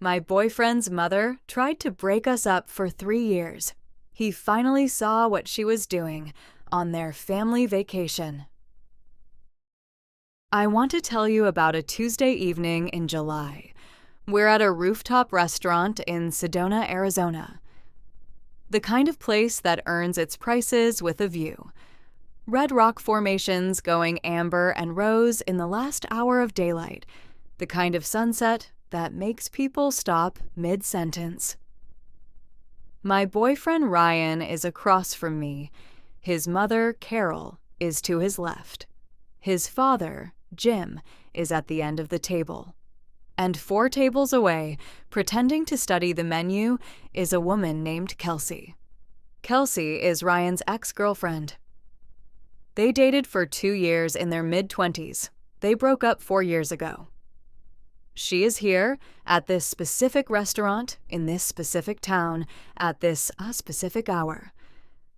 My boyfriend's mother tried to break us up for 3 years. He finally saw what she was doing on their family vacation. I want to tell you about a Tuesday evening in July. We're at a rooftop restaurant in Sedona, Arizona. The kind of place that earns its prices with a view. Red rock formations going amber and rose in the last hour of daylight. The kind of sunset that makes people stop mid-sentence. My boyfriend Ryan is across from me. His mother, Carol, is to his left. His father, Jim, is at the end of the table. And 4 tables away, pretending to study the menu, is a woman named Kelsey. Kelsey is Ryan's ex-girlfriend. They dated for 2 years in their mid-20s. They broke up 4 years ago. She is here, at this specific restaurant, in this specific town, at this specific hour,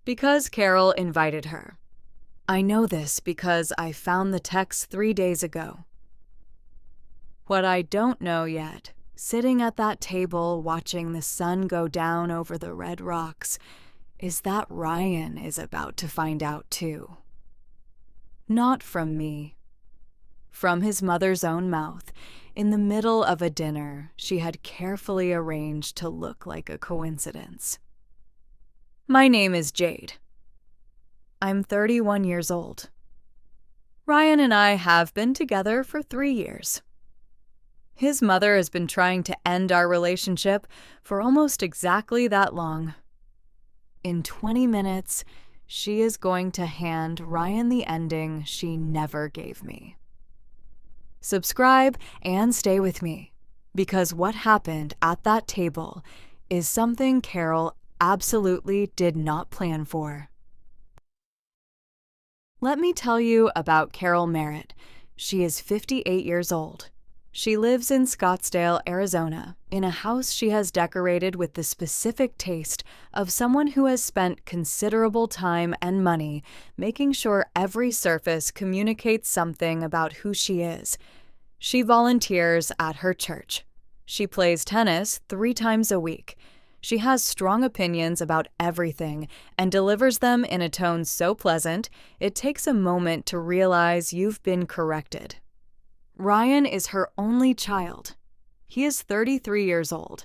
because Carol invited her. I know this because I found the text 3 days ago. What I don't know yet, sitting at that table watching the sun go down over the red rocks, is that Ryan is about to find out too. Not from me. From his mother's own mouth, in the middle of a dinner she had carefully arranged to look like a coincidence. My name is Jade. I'm 31 years old. Ryan and I have been together for 3 years. His mother has been trying to end our relationship for almost exactly that long. In 20 minutes, she is going to hand Ryan the ending she never gave me. Subscribe and stay with me, because what happened at that table is something Carol absolutely did not plan for. Let me tell you about Carol Merritt. She is 58 years old. She lives in Scottsdale, Arizona, in a house she has decorated with the specific taste of someone who has spent considerable time and money making sure every surface communicates something about who she is. She volunteers at her church. She plays tennis 3 times a week. She has strong opinions about everything and delivers them in a tone so pleasant, it takes a moment to realize you've been corrected. Ryan is her only child. He is 33 years old,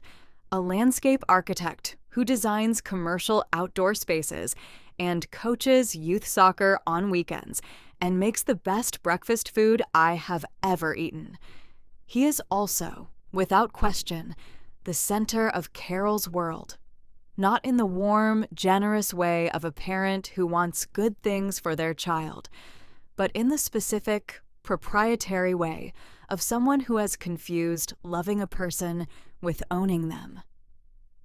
a landscape architect who designs commercial outdoor spaces and coaches youth soccer on weekends and makes the best breakfast food I have ever eaten. He is also, without question, the center of Carol's world. Not in the warm, generous way of a parent who wants good things for their child, but in the specific, proprietary way of someone who has confused loving a person with owning them.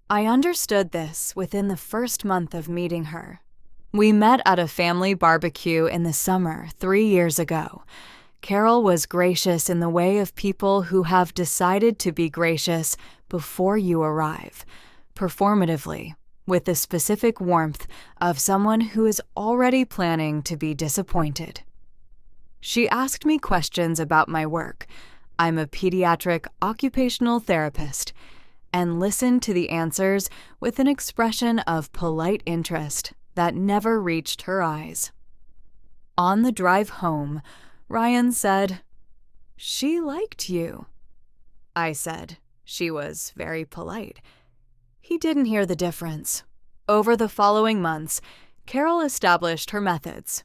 I understood this within the first month of meeting her. We met at a family barbecue in the summer 3 years ago. Carol was gracious in the way of people who have decided to be gracious before you arrive, performatively, with the specific warmth of someone who is already planning to be disappointed. She asked me questions about my work. I'm a pediatric occupational therapist, and listened to the answers with an expression of polite interest that never reached her eyes. On the drive home, Ryan said, "She liked you." I said, "She was very polite." He didn't hear the difference. Over the following months, Carol established her methods.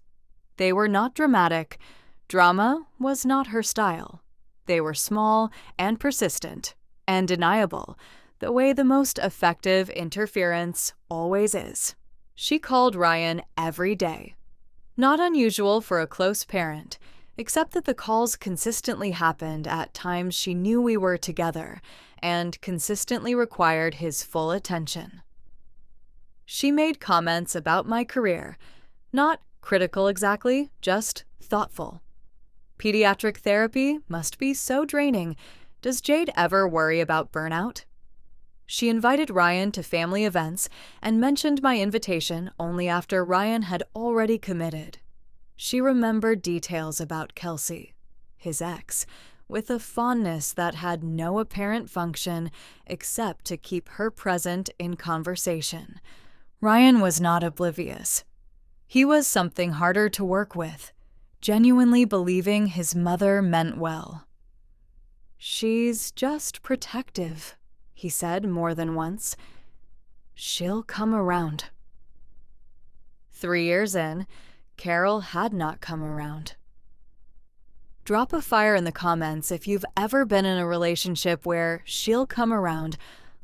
They were not dramatic. Drama was not her style. They were small and persistent, and deniable, the way the most effective interference always is. She called Ryan every day. Not unusual for a close parent, except that the calls consistently happened at times she knew we were together and consistently required his full attention. She made comments about my career, not critical exactly, just thoughtful. Pediatric therapy must be so draining. Does Jade ever worry about burnout? She invited Ryan to family events and mentioned my invitation only after Ryan had already committed. She remembered details about Kelsey, his ex, with a fondness that had no apparent function except to keep her present in conversation. Ryan was not oblivious. He was something harder to work with, genuinely believing his mother meant well. "She's just protective," he said more than once. "She'll come around." 3 years in, Carol had not come around. Drop a fire in the comments if you've ever been in a relationship where "she'll come around"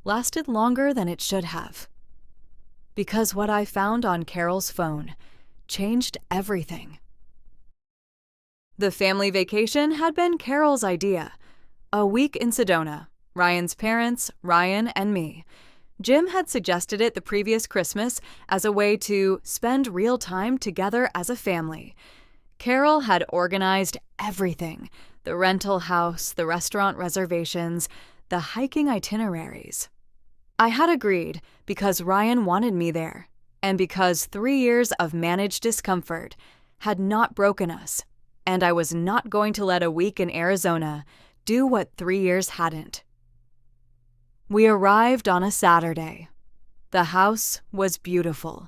lasted longer than it should have. Because what I found on Carol's phone changed everything. The family vacation had been Carol's idea. A week in Sedona, Ryan's parents, Ryan, and me. Jim had suggested it the previous Christmas as a way to spend real time together as a family. Carol had organized everything: the rental house, the restaurant reservations, the hiking itineraries. I had agreed because Ryan wanted me there, and because 3 years of managed discomfort had not broken us, and I was not going to let a week in Arizona do what 3 years hadn't. We arrived on a Saturday. The house was beautiful,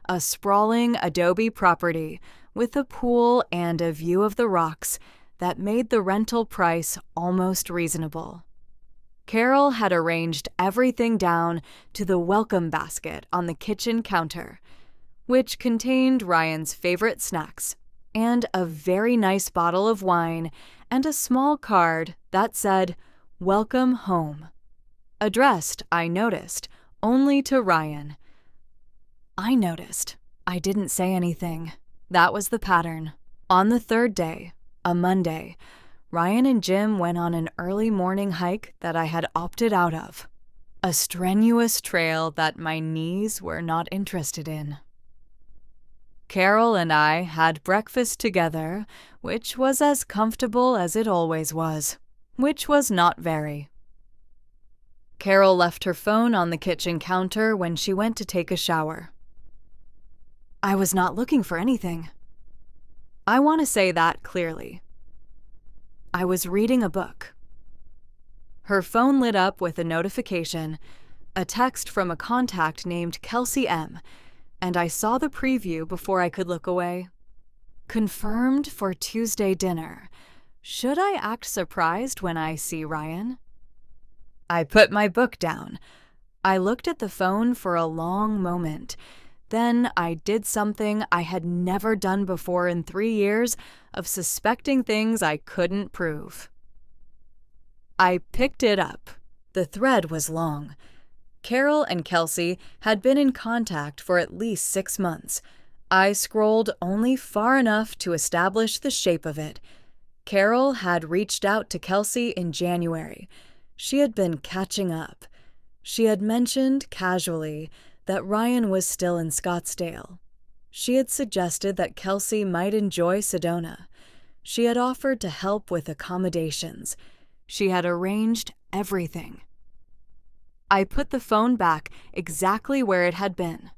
a sprawling adobe property with a pool and a view of the rocks that made the rental price almost reasonable. Carol had arranged everything down to the welcome basket on the kitchen counter, which contained Ryan's favorite snacks and a very nice bottle of wine and a small card that said, "Welcome home," addressed, I noticed, only to Ryan. I noticed. I didn't say anything. That was the pattern. On the third day, a Monday, Ryan and Jim went on an early morning hike that I had opted out of. A strenuous trail that my knees were not interested in. Carol and I had breakfast together, which was as comfortable as it always was, which was not very. Carol left her phone on the kitchen counter when she went to take a shower. I was not looking for anything. I want to say that clearly. I was reading a book. Her phone lit up with a notification, a text from a contact named Kelsey M, and I saw the preview before I could look away. Confirmed for Tuesday dinner. Should I act surprised when I see Ryan? I put my book down. I looked at the phone for a long moment. Then I did something I had never done before in 3 years of suspecting things I couldn't prove. I picked it up. The thread was long. Carol and Kelsey had been in contact for at least 6 months. I scrolled only far enough to establish the shape of it. Carol had reached out to Kelsey in January. She had been catching up. She had mentioned casually that Ryan was still in Scottsdale. She had suggested that Kelsey might enjoy Sedona. She had offered to help with accommodations. She had arranged everything. I put the phone back exactly where it had been.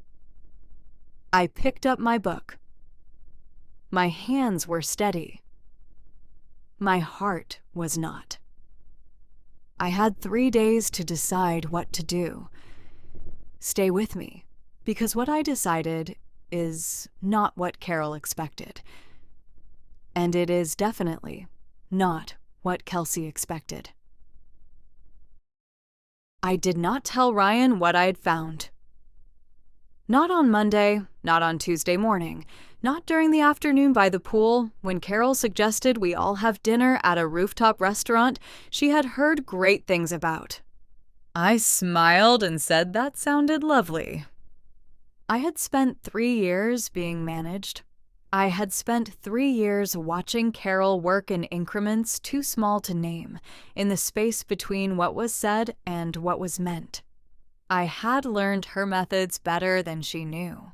I picked up my book. My hands were steady. My heart was not. I had 3 days to decide what to do. Stay with me, because what I decided is not what Carol expected. And it is definitely not what Kelsey expected. I did not tell Ryan what I had found. Not on Monday, not on Tuesday morning, not during the afternoon by the pool, when Carol suggested we all have dinner at a rooftop restaurant she had heard great things about. I smiled and said that sounded lovely. I had spent 3 years being managed. I had spent 3 years watching Carol work in increments too small to name, in the space between what was said and what was meant. I had learned her methods better than she knew.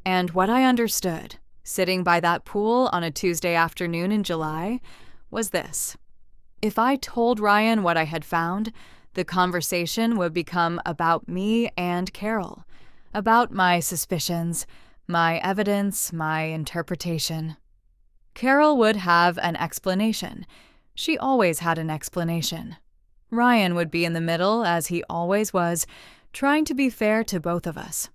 And what I understood, sitting by that pool on a Tuesday afternoon in July, was this. If I told Ryan what I had found, the conversation would become about me and Carol, about my suspicions, my evidence, my interpretation. Carol would have an explanation. She always had an explanation. Ryan would be in the middle, as he always was, trying to be fair to both of us.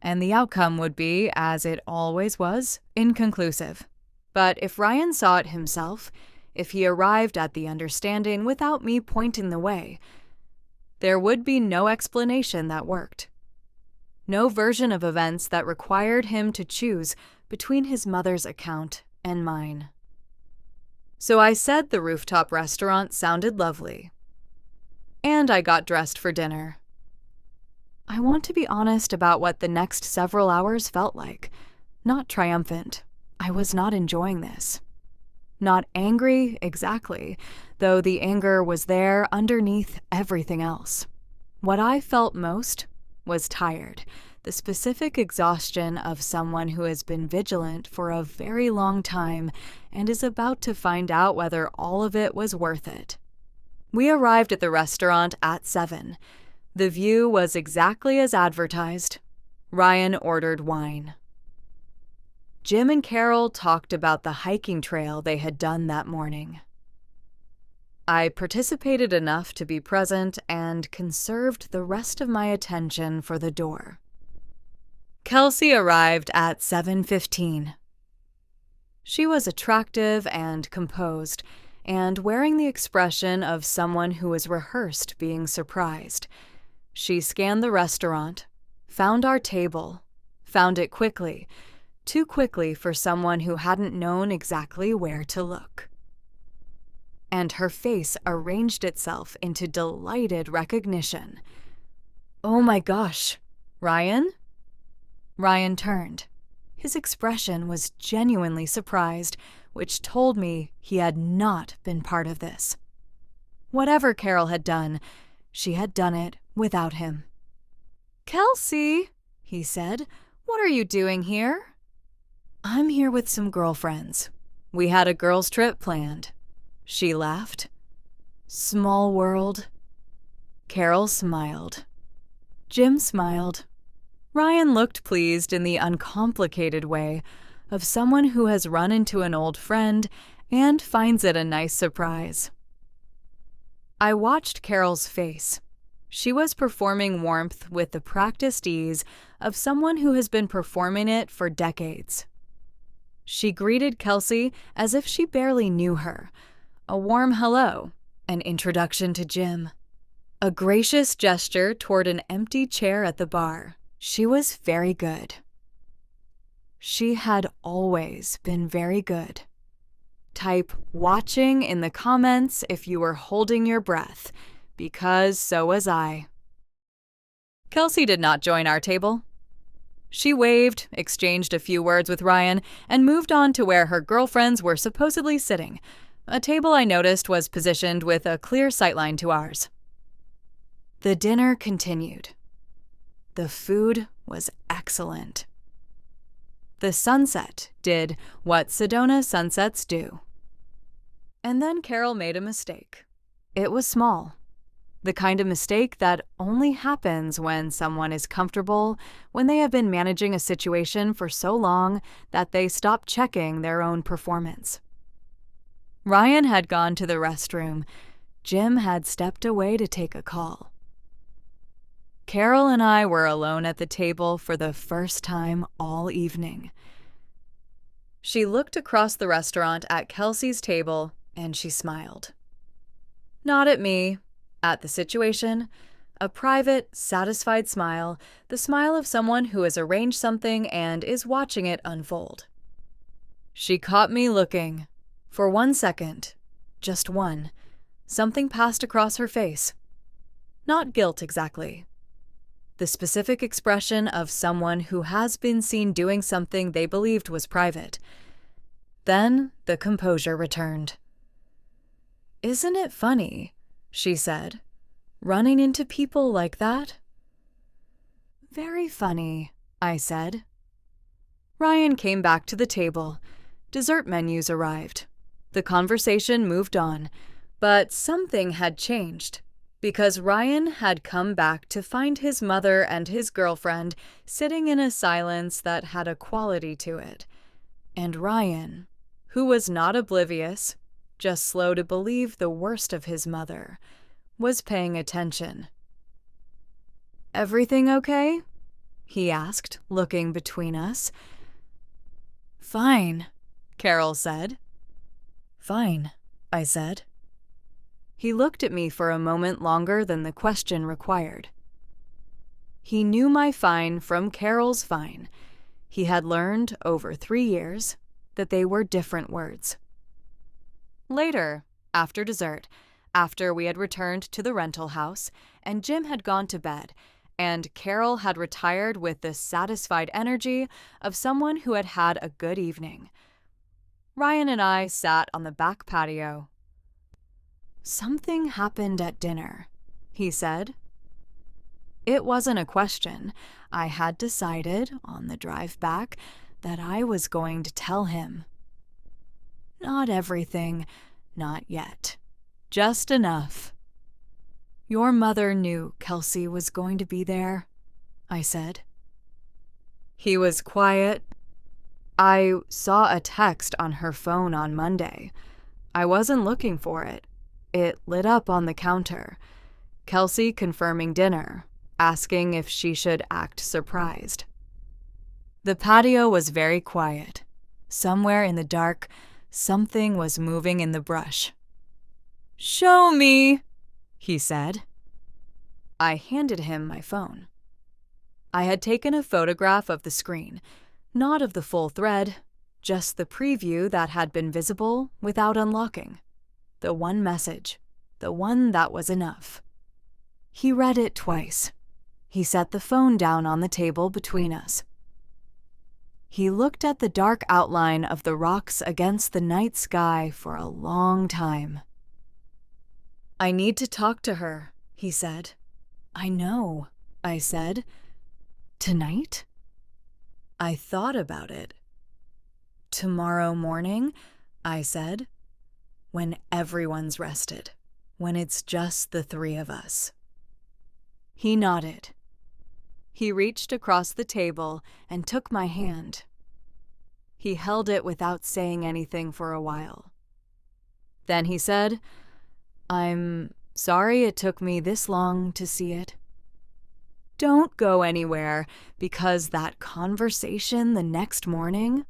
And the outcome would be, as it always was, inconclusive. But if Ryan saw it himself, if he arrived at the understanding without me pointing the way, there would be no explanation that worked. No version of events that required him to choose between his mother's account and mine. So I said the rooftop restaurant sounded lovely. And I got dressed for dinner. I want to be honest about what the next several hours felt like. Not triumphant. I was not enjoying this. Not angry, exactly, though the anger was there underneath everything else. What I felt most was tired, the specific exhaustion of someone who has been vigilant for a very long time and is about to find out whether all of it was worth it. We arrived at the restaurant at 7. The view was exactly as advertised. Ryan ordered wine. Jim and Carol talked about the hiking trail they had done that morning. I participated enough to be present and conserved the rest of my attention for the door. Kelsey arrived at 7:15. She was attractive and composed, and wearing the expression of someone who was rehearsed being surprised. She scanned the restaurant, found our table, found it quickly, too quickly for someone who hadn't known exactly where to look. And her face arranged itself into delighted recognition. "Oh my gosh, Ryan?" Ryan turned. His expression was genuinely surprised, which told me he had not been part of this. Whatever Carol had done, she had done it without him. "Kelsey," he said, "what are you doing here?" "I'm here with some girlfriends. We had a girls' trip planned." She laughed. "Small world." Carol smiled. Jim smiled. Ryan looked pleased in the uncomplicated way of someone who has run into an old friend and finds it a nice surprise. I watched Carol's face. She was performing warmth with the practiced ease of someone who has been performing it for decades. She greeted Kelsey as if she barely knew her. A warm hello, an introduction to Jim. A gracious gesture toward an empty chair at the bar. She was very good. She had always been very good. Type watching in the comments if you were holding your breath, because so was I. Kelsey did not join our table. She waved, exchanged a few words with Ryan, and moved on to where her girlfriends were supposedly sitting. A table I noticed was positioned with a clear sightline to ours. The dinner continued. The food was excellent. The sunset did what Sedona sunsets do. And then Carol made a mistake. It was small. The kind of mistake that only happens when someone is comfortable, when they have been managing a situation for so long that they stop checking their own performance. Ryan had gone to the restroom. Jim had stepped away to take a call. Carol and I were alone at the table for the first time all evening. She looked across the restaurant at Kelsey's table, and she smiled. Not at me. At the situation, a private, satisfied smile, the smile of someone who has arranged something and is watching it unfold. She caught me looking. For 1 second, just one, something passed across her face. Not guilt exactly. The specific expression of someone who has been seen doing something they believed was private. Then the composure returned. "Isn't it funny," she said, "running into people like that?" "Very funny," I said. Ryan came back to the table. Dessert menus arrived. The conversation moved on, but something had changed, because Ryan had come back to find his mother and his girlfriend sitting in a silence that had a quality to it. And Ryan, who was not oblivious, just slow to believe the worst of his mother, was paying attention. "Everything okay?" he asked, looking between us. "Fine," Carol said. "Fine," I said. He looked at me for a moment longer than the question required. He knew my fine from Carol's fine. He had learned, over 3 years, that they were different words. Later, after dessert, after we had returned to the rental house, and Jim had gone to bed, and Carol had retired with the satisfied energy of someone who had had a good evening, Ryan and I sat on the back patio. "Something happened at dinner," he said. It wasn't a question. I had decided, on the drive back, that I was going to tell him. "Not everything, not yet. Just enough." "Your mother knew Kelsey was going to be there," I said. He was quiet. "I saw a text on her phone on Monday. I wasn't looking for it. It lit up on the counter. Kelsey confirming dinner, asking if she should act surprised." The patio was very quiet. Somewhere in the dark, something was moving in the brush. "Show me," he said. I handed him my phone. I had taken a photograph of the screen, not of the full thread, just the preview that had been visible without unlocking. The one message, the one that was enough. He read it twice. He set the phone down on the table between us. He looked at the dark outline of the rocks against the night sky for a long time. "I need to talk to her," he said. "I know," I said. "Tonight?" I thought about it. "Tomorrow morning," I said. "When everyone's rested. When it's just the 3 of us." He nodded. He reached across the table and took my hand. He held it without saying anything for a while. Then he said, "I'm sorry it took me this long to see it. Don't go anywhere, because that conversation the next morning..."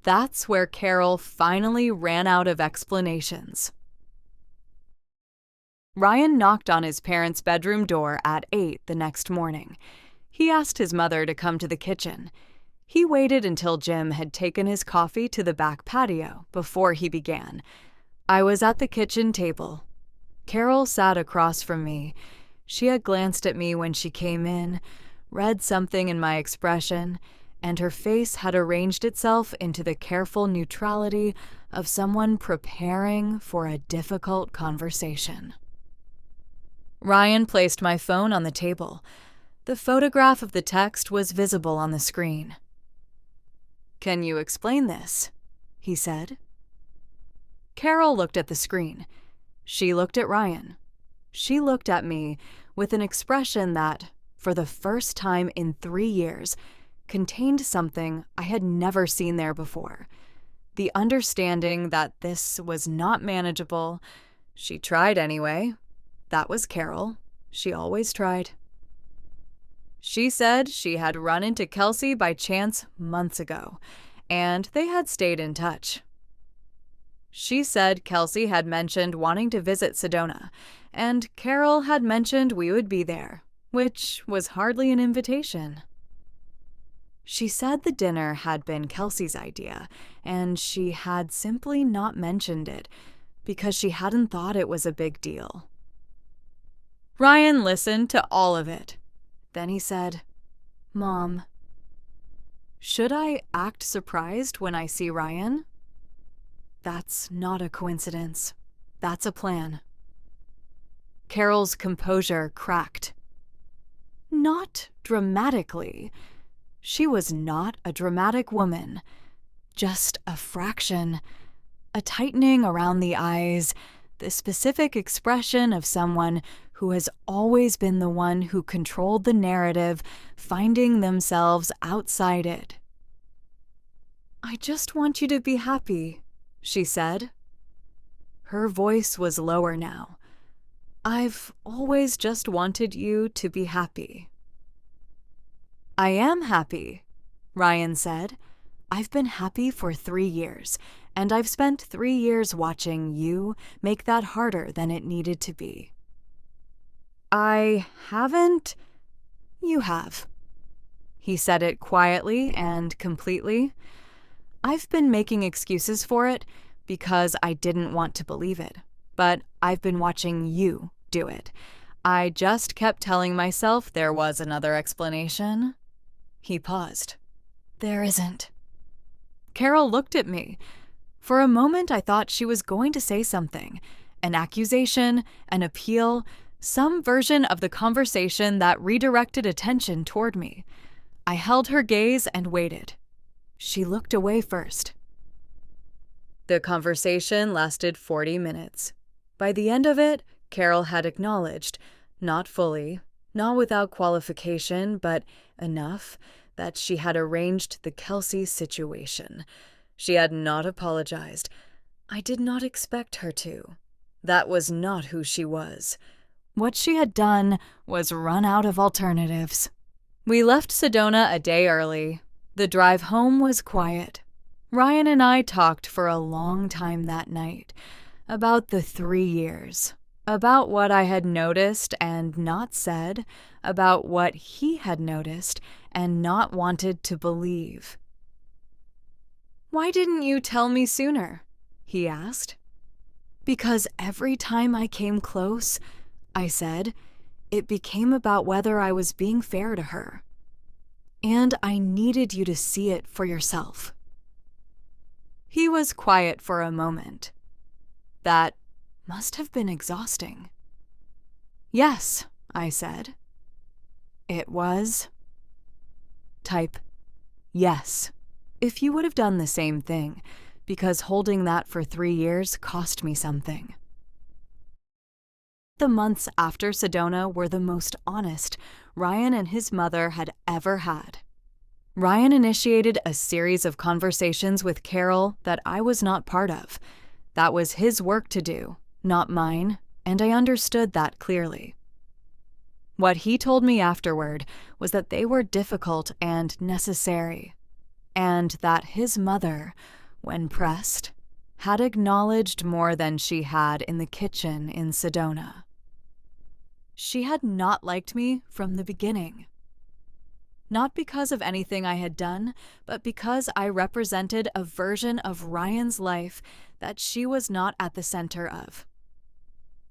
That's where Carol finally ran out of explanations. Ryan knocked on his parents' bedroom door at 8 the next morning. He asked his mother to come to the kitchen. He waited until Jim had taken his coffee to the back patio before he began. I was at the kitchen table. Carol sat across from me. She had glanced at me when she came in, read something in my expression, and her face had arranged itself into the careful neutrality of someone preparing for a difficult conversation. Ryan placed my phone on the table. The photograph of the text was visible on the screen. "Can you explain this?" he said. Carol looked at the screen. She looked at Ryan. She looked at me with an expression that, for the first time in 3 years, contained something I had never seen there before. The understanding that this was not manageable. She tried anyway. That was Carol. She always tried. She said she had run into Kelsey by chance months ago, and they had stayed in touch. She said Kelsey had mentioned wanting to visit Sedona, and Carol had mentioned we would be there, which was hardly an invitation. She said the dinner had been Kelsey's idea, and she had simply not mentioned it because she hadn't thought it was a big deal. Ryan listened to all of it. Then he said, "Mom, should I act surprised when I see Ryan?" "That's not a coincidence. That's a plan." Carol's composure cracked. Not dramatically. She was not a dramatic woman. Just a fraction. A tightening around the eyes, the specific expression of someone who has always been the one who controlled the narrative, finding themselves outside it. "I just want you to be happy," she said. Her voice was lower now. "I've always just wanted you to be happy." "I am happy," Ryan said. "I've been happy for 3 years, and I've spent 3 years watching you make that harder than it needed to be." "I haven't—" "You have." He said it quietly and completely. "I've been making excuses for it because I didn't want to believe it, but I've been watching you do it. I just kept telling myself there was another explanation." He paused. "There isn't." Carol looked at me. For a moment, I thought she was going to say something, an accusation, an appeal, some version of the conversation that redirected attention toward me. I held her gaze and waited. She looked away first. The conversation lasted 40 minutes. By the end of it, Carol had acknowledged, not fully, not without qualification, but enough, that she had arranged the Kelsey situation. She had not apologized. I did not expect her to. That was not who she was. What she had done was run out of alternatives. We left Sedona a day early. The drive home was quiet. Ryan and I talked for a long time that night, about the 3 years, about what I had noticed and not said, about what he had noticed and not wanted to believe. "Why didn't you tell me sooner?" he asked. "Because every time I came close," I said, "it became about whether I was being fair to her. And I needed you to see it for yourself." He was quiet for a moment. That must have been exhausting. "Yes," I said. "It was?" Type yes, if you would have done the same thing, because holding that for 3 years cost me something. The months after Sedona were the most honest Ryan and his mother had ever had. Ryan initiated a series of conversations with Carol that I was not part of. That was his work to do, not mine, and I understood that clearly. What he told me afterward was that they were difficult and necessary, and that his mother, when pressed, had acknowledged more than she had in the kitchen in Sedona. She had not liked me from the beginning. Not because of anything I had done, but because I represented a version of Ryan's life that she was not at the center of.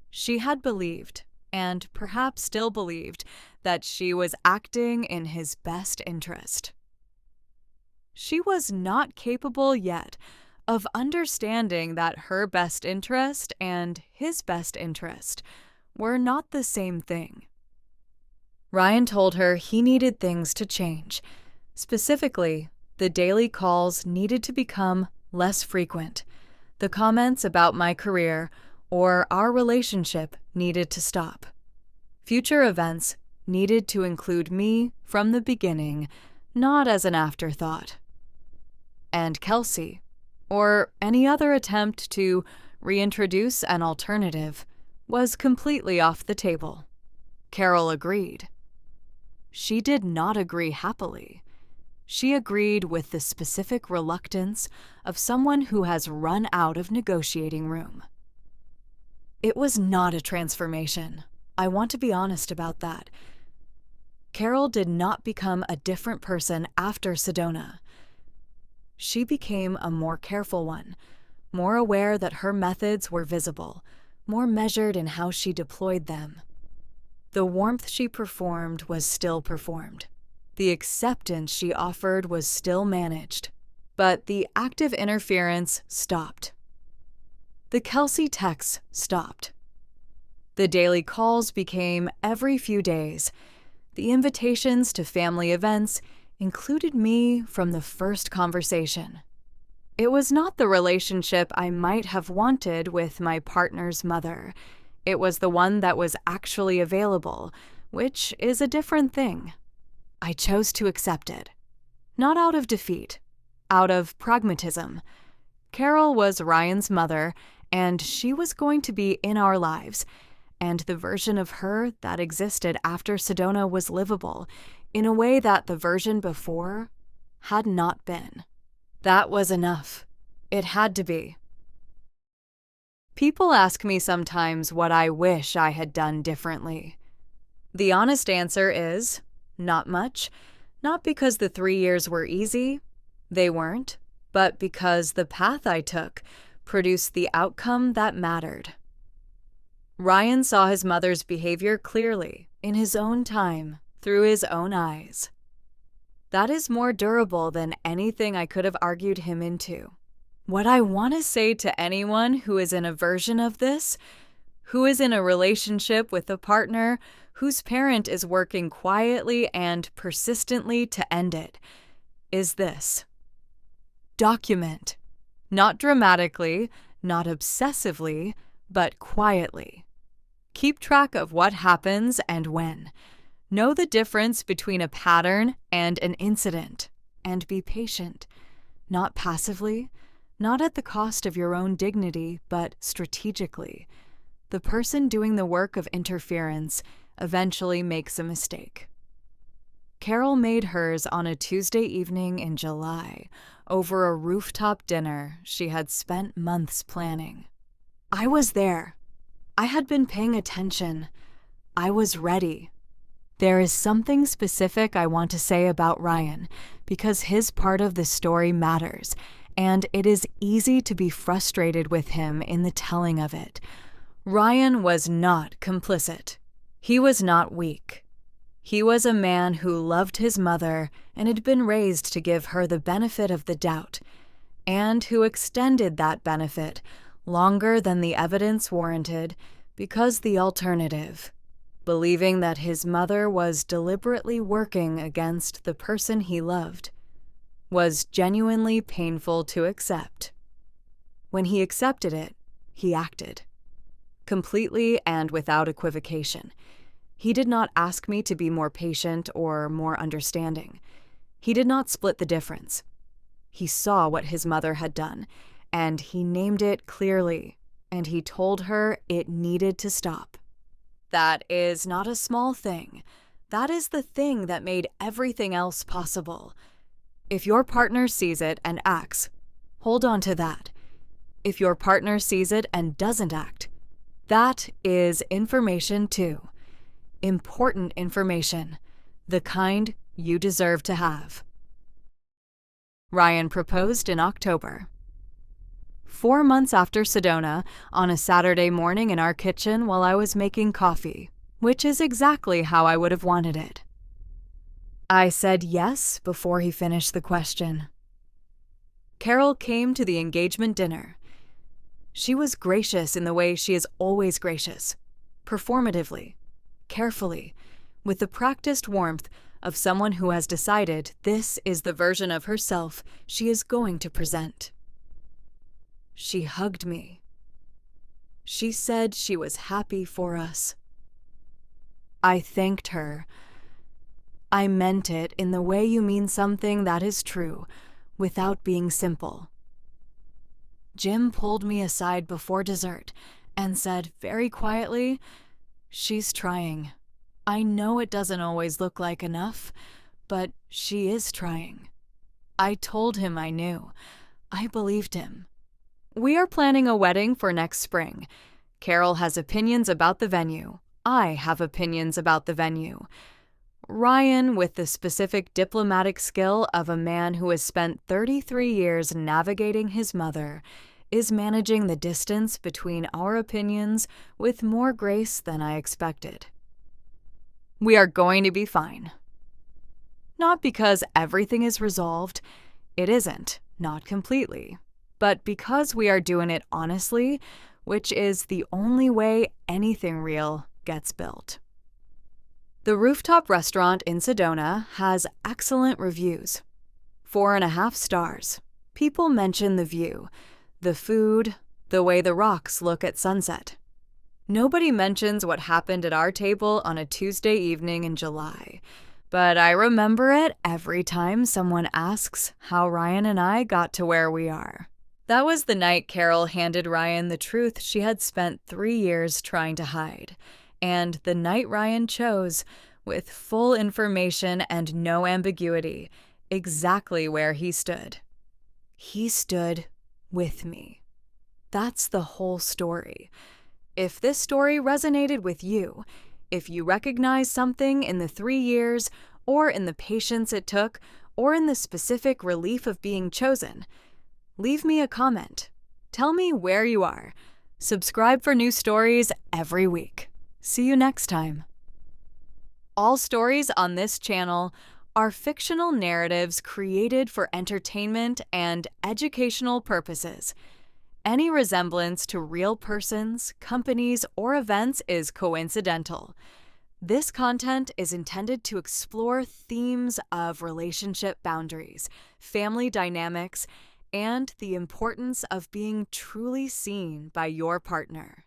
She had believed, and perhaps still believed, that she was acting in his best interest. She was not capable yet of understanding that her best interest and his best interest were not the same thing. Ryan told her he needed things to change. Specifically, the daily calls needed to become less frequent. The comments about my career or our relationship needed to stop. Future events needed to include me from the beginning, not as an afterthought. And Kelsey, or any other attempt to reintroduce an alternative, was completely off the table. Carol agreed. She did not agree happily. She agreed with the specific reluctance of someone who has run out of negotiating room. It was not a transformation. I want to be honest about that. Carol did not become a different person after Sedona. She became a more careful one, more aware that her methods were visible, more measured in how she deployed them. The warmth she performed was still performed. The acceptance she offered was still managed. But the active interference stopped. The Kelsey texts stopped. The daily calls became every few days. The invitations to family events included me from the first conversation. It was not the relationship I might have wanted with my partner's mother. It was the one that was actually available, which is a different thing. I chose to accept it. Not out of defeat, out of pragmatism. Carol was Ryan's mother, and she was going to be in our lives, and the version of her that existed after Sedona was livable in a way that the version before had not been. That was enough. It had to be. People ask me sometimes what I wish I had done differently. The honest answer is, not much. Not because the 3 years were easy, they weren't, but because the path I took produced the outcome that mattered. Ryan saw his mother's behavior clearly, in his own time, through his own eyes. That is more durable than anything I could have argued him into. What I want to say to anyone who is in a version of this, who is in a relationship with a partner whose parent is working quietly and persistently to end it, is this. Document. Not dramatically, not obsessively, but quietly. Keep track of what happens and when. Know the difference between a pattern and an incident, and be patient, not passively, not at the cost of your own dignity, but strategically. The person doing the work of interference eventually makes a mistake. Carol made hers on a Tuesday evening in July over a rooftop dinner she had spent months planning. I was there. I had been paying attention. I was ready. There is something specific I want to say about Ryan because his part of the story matters, and it is easy to be frustrated with him in the telling of it. Ryan was not complicit. He was not weak. He was a man who loved his mother and had been raised to give her the benefit of the doubt, and who extended that benefit longer than the evidence warranted because the alternative, believing that his mother was deliberately working against the person he loved, was genuinely painful to accept. When he accepted it, he acted. Completely and without equivocation. He did not ask me to be more patient or more understanding. He did not split the difference. He saw what his mother had done, and he named it clearly, and he told her it needed to stop. That is not a small thing. That is the thing that made everything else possible. If your partner sees it and acts, hold on to that. If your partner sees it and doesn't act, that is information too. Important information, the kind you deserve to have. Ryan proposed in October. 4 months after Sedona, on a Saturday morning in our kitchen while I was making coffee, which is exactly how I would have wanted it. I said yes before he finished the question. Carol came to the engagement dinner. She was gracious in the way she is always gracious, performatively, carefully, with the practiced warmth of someone who has decided this is the version of herself she is going to present. She hugged me. She said she was happy for us. I thanked her. I meant it in the way you mean something that is true, without being simple. Jim pulled me aside before dessert and said very quietly, "She's trying. I know it doesn't always look like enough, but she is trying." I told him I knew. I believed him. We are planning a wedding for next spring. Carol has opinions about the venue. I have opinions about the venue. Ryan, with the specific diplomatic skill of a man who has spent 33 years navigating his mother, is managing the distance between our opinions with more grace than I expected. We are going to be fine. Not because everything is resolved. It isn't, not completely. But because we are doing it honestly, which is the only way anything real gets built. The rooftop restaurant in Sedona has excellent reviews. 4.5 stars. People mention the view, the food, the way the rocks look at sunset. Nobody mentions what happened at our table on a Tuesday evening in July, but I remember it every time someone asks how Ryan and I got to where we are. That was the night Carol handed Ryan the truth she had spent 3 years trying to hide, and the night Ryan chose, with full information and no ambiguity, exactly where he stood. He stood with me. That's the whole story. If this story resonated with you, if you recognize something in the 3 years, or in the patience it took, or in the specific relief of being chosen, leave me a comment. Tell me where you are. Subscribe for new stories every week. See you next time. All stories on this channel are fictional narratives created for entertainment and educational purposes. Any resemblance to real persons, companies, or events is coincidental. This content is intended to explore themes of relationship boundaries, family dynamics, and the importance of being truly seen by your partner.